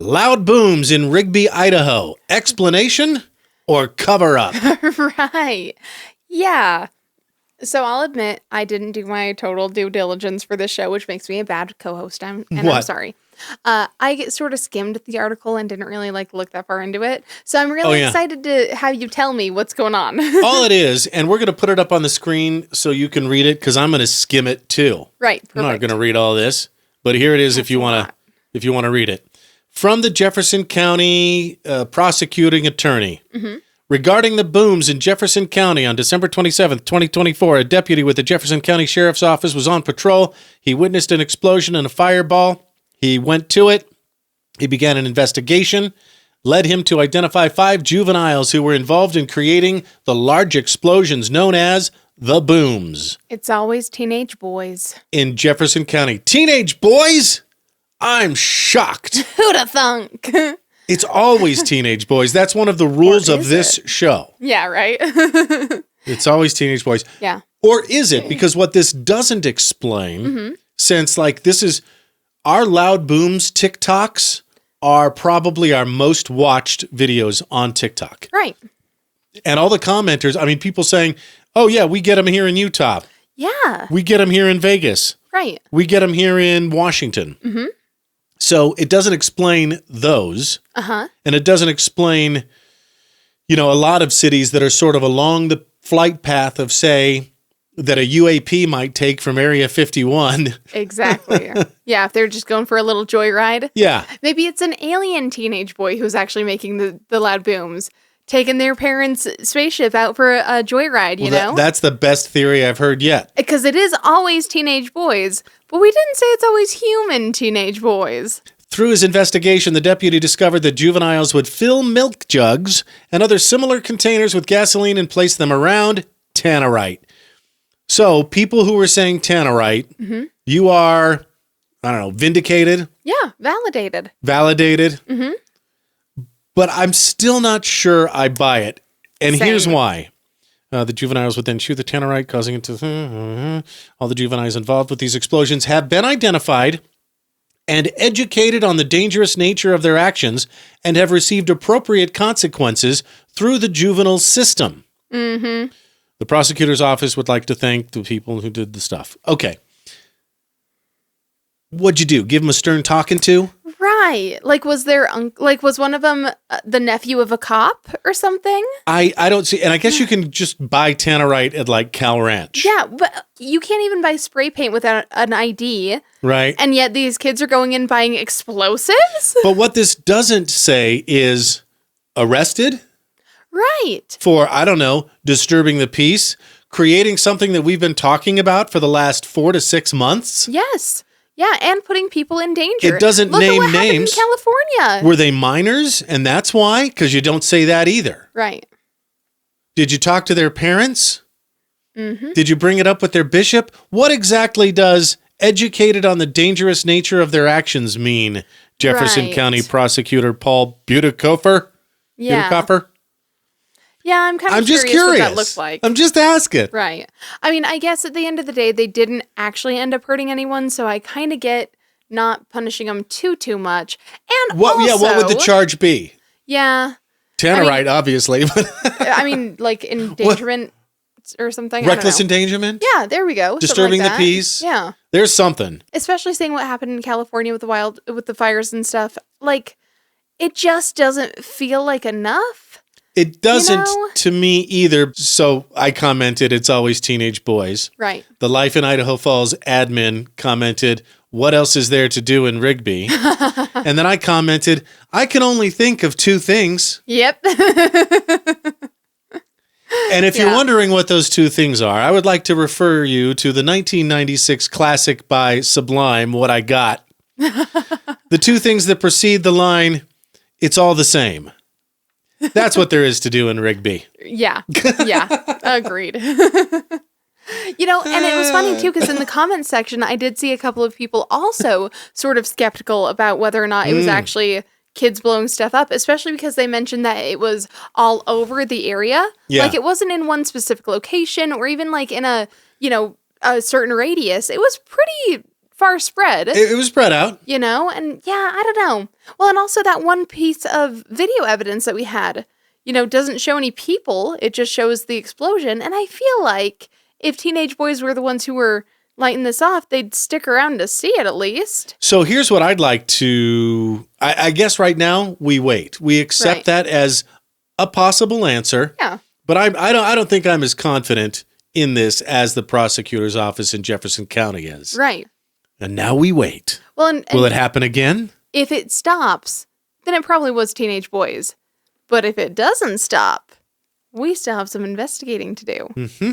Loud booms in Rigby, Idaho. Explanation or cover up? Right. Yeah. So I'll admit I didn't do my total due diligence for this show, which makes me a bad co-host. I'm sorry. I sort of skimmed the article and didn't really look that far into it. So I'm really excited to have you tell me what's going on. All it is, and we're going to put it up on the screen so you can read it because I'm going to skim it too. Right. Perfect. I'm not going to read all this, but here it is if you want to read it. From the Jefferson County prosecuting attorney. Mm-hmm. Regarding the booms in Jefferson County on December 27th, 2024, a deputy with the Jefferson County Sheriff's Office was on patrol. He witnessed an explosion and a fireball. He went to it. He began an investigation, led him to identify 5 juveniles who were involved in creating the large explosions known as the booms. It's always teenage boys. In Jefferson County. Teenage boys? I'm shocked. Who'da thunk? It's always teenage boys. That's one of the rules of this show. Yeah, right? It's always teenage boys. Yeah. Or is it? Because what this doesn't explain, since this is our loud booms TikToks are probably our most watched videos on TikTok. Right. And all the commenters, people saying, oh yeah, we get them here in Utah. Yeah. We get them here in Vegas. Right. We get them here in Washington. Mm-hmm. So it doesn't explain those. Uh-huh. And it doesn't explain, a lot of cities that are sort of along the flight path of, say, that a UAP might take from Area 51. Exactly. Yeah, if they're just going for a little joyride. Yeah. Maybe it's an alien teenage boy who's actually making the loud booms, taking their parents' spaceship out for a joyride, you know? That's the best theory I've heard yet. Because it is always teenage boys, but we didn't say it's always human teenage boys. Through his investigation, the deputy discovered that juveniles would fill milk jugs and other similar containers with gasoline and place them around tannerite. So people who were saying tannerite, you are, vindicated? Yeah, validated. Validated? Mm-hmm. But I'm still not sure I buy it. And here's why. The juveniles would then shoot the tannerite, causing it to... All the juveniles involved with these explosions have been identified and educated on the dangerous nature of their actions and have received appropriate consequences through the juvenile system. Mm-hmm. The prosecutor's office would like to thank the people who did the stuff. Okay. What'd you do? Give them a stern talking to? Right. Was one of them the nephew of a cop or something? I don't see, and I guess you can just buy tannerite at Cal Ranch. Yeah, but you can't even buy spray paint without an ID. Right. And yet these kids are going in buying explosives? But what this doesn't say is arrested? Right. For, disturbing the peace, creating something that we've been talking about for the last 4 to 6 months. Yes. Yeah, and putting people in danger. It doesn't name names. Look at what happened in California. Were they minors? And that's why? Because you don't say that either. Right. Did you talk to their parents? Mm-hmm. Did you bring it up with their bishop? What exactly does educated on the dangerous nature of their actions mean? Jefferson County Prosecutor Paul Butikofer? Yeah. Butikofer? Yeah, I'm kind of curious what that looks like. I'm just asking. Right. I guess at the end of the day, they didn't actually end up hurting anyone, so I kind of get not punishing them too much. And what would the charge be? Yeah. Tannerite, obviously. Endangerment or something. Reckless endangerment? Yeah, there we go. Disturbing the peace? Yeah. There's something. Especially seeing what happened in California with the fires and stuff. It just doesn't feel like enough. It doesn't to me either. So I commented, it's always teenage boys. Right. The Life in Idaho Falls admin commented, what else is there to do in Rigby? And then I commented, I can only think of 2 things. Yep. And if you're wondering what those 2 things are, I would like to refer you to the 1996 classic by Sublime, What I Got. The 2 things that precede the line, it's all the same. That's what there is to do in Rigby. Yeah. Yeah. Agreed. And it was funny too, because in the comments section, I did see a couple of people also sort of skeptical about whether or not it was actually kids blowing stuff up, especially because they mentioned that it was all over the area. Yeah. It wasn't in one specific location or even in a certain radius. It was pretty far spread. It was spread out. You know, and yeah, I don't know. Well, and also that one piece of video evidence that we had, you know, doesn't show any people. It just shows the explosion. And I feel like if teenage boys were the ones who were lighting this off, they'd stick around to see it at least. So here's what I'd like to, I guess right now we wait. We accept that as a possible answer. Yeah. But I don't think I'm as confident in this as the prosecutor's office in Jefferson County is. Right. And now we wait. Well, and will it happen again? If it stops, then it probably was teenage boys. But if it doesn't stop, we still have some investigating to do. Mm-hmm.